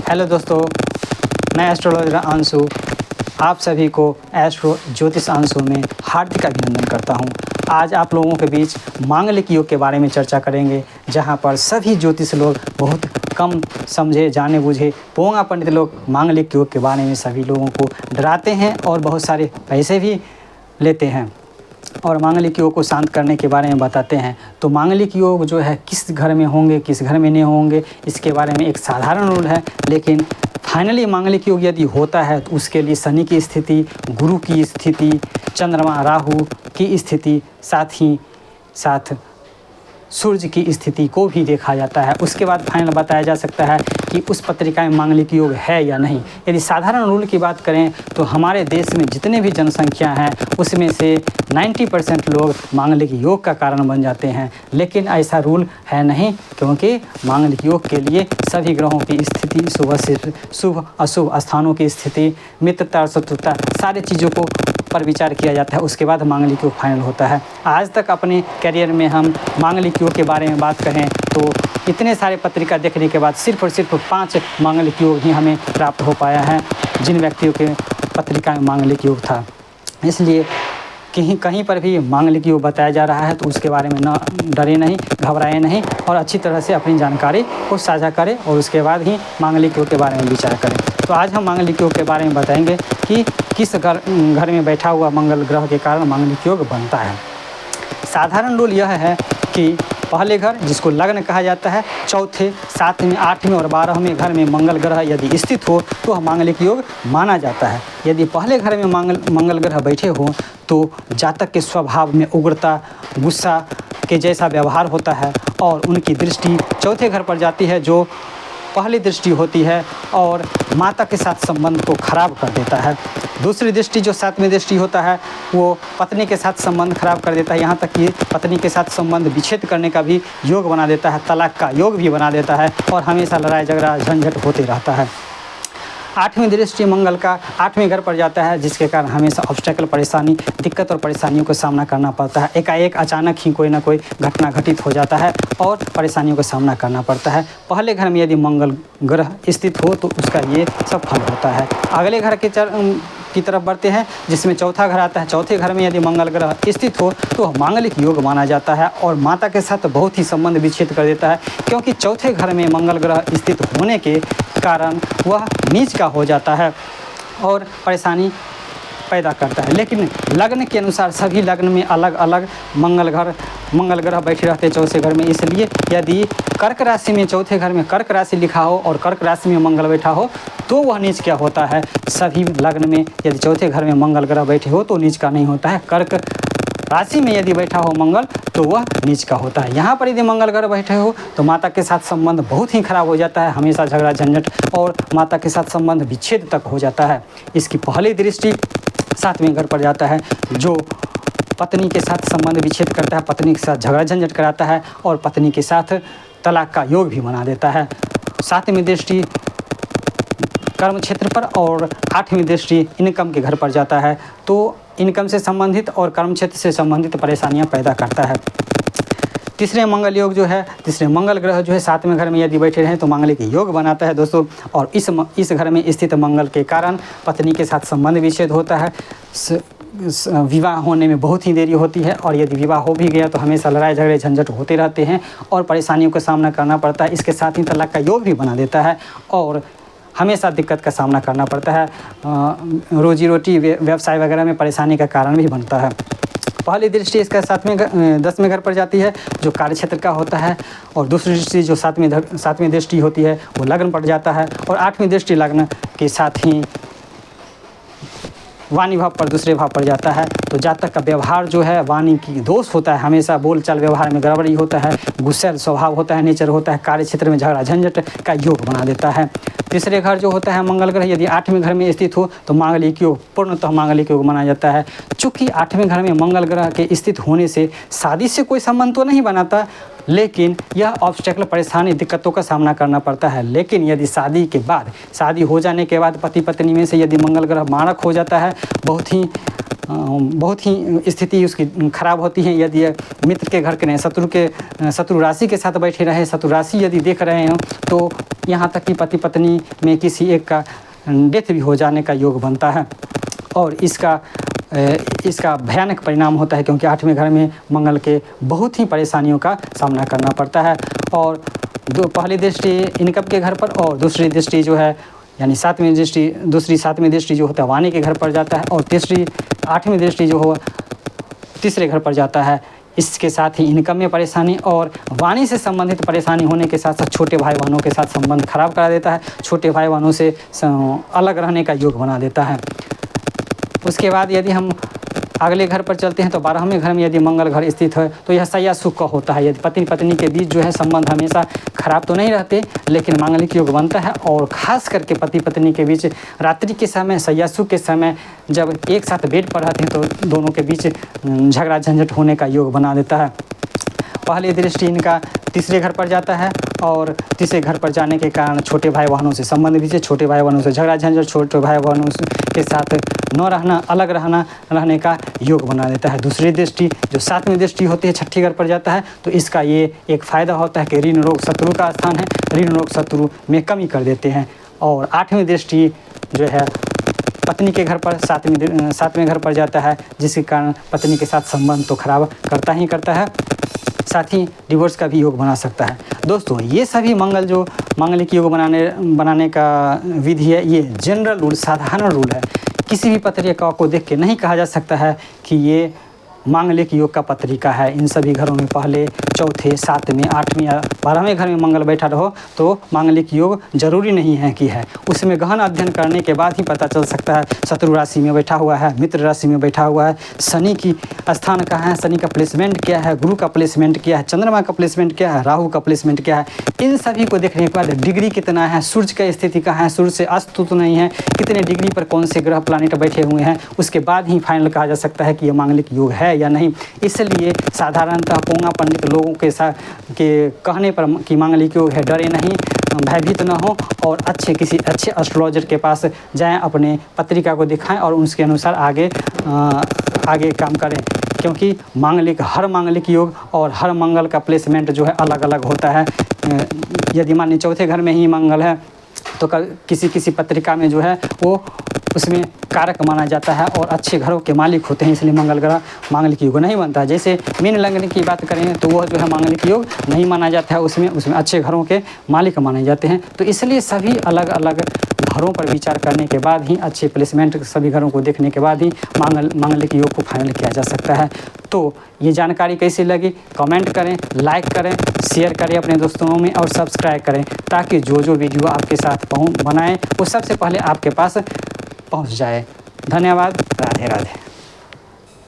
Hello दोस्तों, मैं astrologer Anshu आप सभी को एस्ट्रो ज्योतिष अंशु में हार्दिक अभिनंदन करता हूं। आज आप लोगों के बीच मांगलिक योग के बारे में चर्चा करेंगे, जहां पर सभी ज्योतिष लोग बहुत कम समझे जाने बूझे पोंगा पंडित लोग मांगलिक योग के बारे में सभी लोगों को डराते हैं और बहुत सारे पैसे भी लेते हैं और मांगलिक योग को शांत करने के बारे में बताते हैं। तो मांगलिक योग जो है किस घर में होंगे, किस घर में नहीं होंगे, इसके बारे में एक साधारण रूल है, लेकिन फाइनली मांगलिक योग यदि होता है तो उसके लिए शनि की स्थिति, गुरु की स्थिति, चंद्रमा राहु की स्थिति, साथ ही साथ सूर्य की स्थिति को भी देखा जाता है। उसके बाद फाइनल बताया जा सकता है कि उस पत्रिका में मांगलिक योग है या नहीं। यदि साधारण रूल की बात करें तो हमारे देश में जितने भी जनसंख्या हैं उसमें से 90% लोग मांगलिक योग का कारण बन जाते हैं, लेकिन ऐसा रूल है नहीं, क्योंकि मांगलिक योग के लिए सभी ग्रहों की स्थिति, शुभ अशुभ स्थानों की स्थिति, मित्रता और शत्रुता, सारी चीज़ों को पर विचार किया जाता है। उसके बाद मांगलिक योग फाइनल होता है। आज तक अपने करियर में हम मांगलिक योग के बारे में बात करें तो इतने सारे पत्रिका देखने के बाद सिर्फ और सिर्फ 5 मांगलिक योग ही हमें प्राप्त हो पाया है, जिन व्यक्तियों के पत्रिका में मांगलिक योग था। इसलिए कहीं पर भी मांगलिक योग बताया जा रहा है तो उसके बारे में न डरे नहीं, घबराए नहीं और अच्छी तरह से अपनी जानकारी को साझा करें और उसके बाद ही मांगलिक योग के बारे में विचार करें। तो आज हम मांगलिक योग के बारे में बताएंगे कि किस घर में बैठा हुआ मंगल ग्रह के कारण मांगलिक योग बनता है। साधारण रूल यह है कि पहले घर, जिसको लग्न कहा जाता है, चौथे, सातवें, 8वें और 12वें घर में मंगल ग्रह यदि स्थित हो तो वह मांगलिक योग माना जाता है। यदि पहले घर में मंगल ग्रह बैठे हो तो जातक के स्वभाव में उग्रता, गुस्सा के जैसा व्यवहार होता है और उनकी दृष्टि चौथे घर पर जाती है, जो पहली दृष्टि होती है और माता के साथ संबंध को खराब कर देता है। दूसरी दृष्टि जो 7वें दृष्टि होता है वो पत्नी के साथ संबंध खराब कर देता है, यहाँ तक कि पत्नी के साथ संबंध विच्छेद करने का भी योग बना देता है, तलाक का योग भी बना देता है और हमेशा लड़ाई झगड़ा झंझट होते रहता है। 8वीं दृष्टि मंगल का 8वें घर पर जाता है, जिसके कारण हमेशा ऑब्स्टेकल, परेशानी, दिक्कत और परेशानियों का सामना करना पड़ता है। एकाएक अचानक ही कोई ना कोई घटना घटित हो जाता है और परेशानियों का सामना करना पड़ता है। पहले घर में यदि मंगल ग्रह स्थित हो तो उसका ये सब फल होता है। अगले घर की तरफ बढ़ते हैं, जिसमें चौथा घर आता है। चौथे घर में यदि मंगल ग्रह स्थित हो तो मांगलिक योग माना जाता है और माता के साथ बहुत ही संबंध विच्छेद कर देता है, क्योंकि चौथे घर में मंगल ग्रह स्थित होने के कारण वह नीच का हो जाता है और परेशानी पैदा करता है। लेकिन लग्न के अनुसार सभी लग्न में अलग अलग मंगल ग्रह बैठे रहते हैं चौथे घर में। इसलिए यदि कर्क राशि में चौथे घर में कर्क राशि लिखा हो और कर्क राशि में मंगल बैठा हो तो वह नीच क्या होता है। सभी लग्न में यदि चौथे घर में मंगल ग्रह बैठे हो तो नीच का नहीं होता है। कर्क राशि में यदि बैठा हो मंगल तो वह नीच का होता है। यहाँ पर यदि मंगल ग्रह बैठे हो तो माता के साथ संबंध बहुत ही खराब हो जाता है, हमेशा झगड़ा झंझट और माता के साथ संबंध विच्छेद तक हो जाता है। इसकी पहली दृष्टि 7वें घर पर जाता है, जो पत्नी के साथ संबंध विच्छेद करता है, पत्नी के साथ झगड़ा झंझट कराता है और पत्नी के साथ तलाक का योग भी बना देता है। 7वीं दृष्टि कर्म क्षेत्र पर और 8वीं दृष्टि इनकम के घर पर जाता है, तो इनकम से संबंधित और कर्म क्षेत्र से संबंधित परेशानियां पैदा करता है। तीसरे मंगल योग जो है, तीसरे मंगल ग्रह जो है 7वें घर में यदि बैठे रहें तो मांगलिक योग बनाता है दोस्तों। और इस घर में स्थित मंगल के कारण पत्नी के साथ संबंध विच्छेद होता है, विवाह होने में बहुत ही देरी होती है और यदि विवाह हो भी गया तो हमेशा लड़ाई झगड़े झंझट होते रहते हैं और परेशानियों का सामना करना पड़ता है। इसके साथ ही तलाक का योग भी बना देता है और हमेशा दिक्कत का सामना करना पड़ता है। रोजी रोटी, व्यवसाय वगैरह में परेशानी का कारण भी बनता है। पहली दृष्टि इसका 10वें घर पर जाती है, जो कार्य क्षेत्र का होता है, और दूसरी दृष्टि जो 7वीं दृष्टि होती है वो लग्न पर जाता है और 8वीं दृष्टि लग्न के साथ ही वाणी भाव पर, दूसरे भाव पर जाता है। तो जातक का व्यवहार जो है वाणी की दोष होता है, हमेशा बोलचाल व्यवहार में गड़बड़ी होता है, गुस्सैल स्वभाव होता है, नेचर होता है, कार्य क्षेत्र में झगड़ा झंझट का योग बना देता है। तीसरे घर जो होता है मंगल ग्रह यदि 8वें घर में स्थित हो तो मांगलिक योग, पूर्णतः मांगलिक योग माना जाता है। चूँकि 8वें घर में मंगल ग्रह के स्थित होने से शादी से कोई संबंध तो नहीं बनाता, लेकिन यह ऑब्स्टेकल, परेशानी, दिक्कतों का सामना करना पड़ता है। लेकिन यदि शादी हो जाने के बाद पति पत्नी में से यदि मंगल ग्रह मारक हो जाता है, बहुत ही बहुत ही स्थिति उसकी खराब होती है। यदि मित्र के घर के नहीं, शत्रु राशि के साथ बैठे रहे, शत्रु राशि यदि देख रहे हो तो यहाँ तक कि पति पत्नी में किसी एक का डेथ भी हो जाने का योग बनता है। और इसका भयानक परिणाम होता है, क्योंकि 8वें घर में मंगल के बहुत ही परेशानियों का सामना करना पड़ता है। और पहली दृष्टि इनकम के घर पर और दूसरी दृष्टि जो है यानी 7वीं दृष्टि जो होता है वाणी के घर पर जाता है, और तीसरी 8वीं दृष्टि जो हो तीसरे घर पर जाता है। इसके साथ ही इनकम में परेशानी और वाणी से संबंधित परेशानी होने के साथ साथ छोटे भाई बहनों के साथ संबंध खराब करा देता है, छोटे भाई बहनों से अलग रहने का योग बना देता है। उसके बाद यदि हम अगले घर पर चलते हैं तो 12वें घर में यदि मंगल घर स्थित है तो यह सैया सुख का होता है। यदि पति पत्नी के बीच जो है संबंध हमेशा खराब तो नहीं रहते, लेकिन मांगलिक योग बनता है। और ख़ास करके पति पत्नी के बीच रात्रि के समय, सैया सुख के समय जब एक साथ बेड पर रहते हैं तो दोनों के बीच झगड़ा झंझट होने का योग बना देता है। पहली दृष्टि इनका तीसरे घर पर जाता है, और तीसरे घर पर जाने के कारण छोटे भाई बहनों से संबंध भी, छोटे भाई बहनों से झगड़ा झंझट, छोटे भाई बहनों के साथ न रहना, अलग रहने का योग बना देता है। दूसरी दृष्टि जो 7वीं दृष्टि होती है छठी घर पर जाता है, तो इसका ये एक फ़ायदा होता है कि ऋण रोग शत्रु का स्थान है, ऋण रोग शत्रु में कमी कर देते हैं। और 8वीं दृष्टि जो है पत्नी के घर पर 7वें घर पर जाता है, जिसके कारण पत्नी के साथ संबंध तो खराब करता ही करता है, साथ ही डिवोर्स का भी योग बना सकता है। दोस्तों, ये सभी मांगलिक योग बनाने का विधि है, ये जनरल रूल, साधारण रूल है। किसी भी पत्रिका को देख के नहीं कहा जा सकता है कि ये मांगलिक योग का पत्रिका है। इन सभी घरों में पहले, चौथे, 7वें, 8वें या 12वें घर में मंगल बैठा रहो तो मांगलिक योग जरूरी नहीं है कि है। उसमें गहन अध्ययन करने के बाद ही पता चल सकता है। शत्रु राशि में बैठा हुआ है, मित्र राशि में बैठा हुआ है, शनि की स्थान कहाँ है, शनि का प्लेसमेंट क्या है, गुरु का प्लेसमेंट क्या है, चंद्रमा का प्लेसमेंट क्या है, राहु का प्लेसमेंट क्या है, इन सभी को देखने के बाद डिग्री कितना है, सूर्य का स्थिति कहाँ है, सूर्य से अस्त तो नहीं है, कितने डिग्री पर कौन से ग्रह प्लानिट बैठे हुए हैं, उसके बाद ही फाइनल कहा जा सकता है कि ये मांगलिक योग है या नहीं। इसलिए साधारणतः पोंगा पंडित लोगों के कहने पर कि मांगलिक योग है, डरे नहीं, भयभीत न हो और किसी अच्छे एस्ट्रोलॉजर के पास जाएं, अपने पत्रिका को दिखाएं और उसके अनुसार आगे काम करें। क्योंकि हर मांगलिक योग और हर मंगल का प्लेसमेंट जो है अलग अलग होता है। यदि मान लीजिए चौथे घर में ही मंगल है तो किसी पत्रिका में जो है वो उसमें कारक माना जाता है और अच्छे घरों के मालिक होते हैं, इसलिए मंगल ग्रह मांगलिक योग नहीं बनता है। जैसे मीन लग्न की बात करें तो वह जो है मांगलिक योग नहीं माना जाता है, उसमें अच्छे घरों के मालिक माने जाते हैं। तो इसलिए सभी अलग अलग घरों पर विचार करने के बाद ही, अच्छे प्लेसमेंट सभी घरों को देखने के बाद ही मांगलिक योग को फाइनल किया जा सकता है। तो ये जानकारी कैसी लगी कमेंट करें, लाइक करें, शेयर करें अपने दोस्तों में और सब्सक्राइब करें, ताकि जो वीडियो आपके साथ बनाएं वो सबसे पहले आपके पास पहुंच जाए। धन्यवाद। राधे राधे।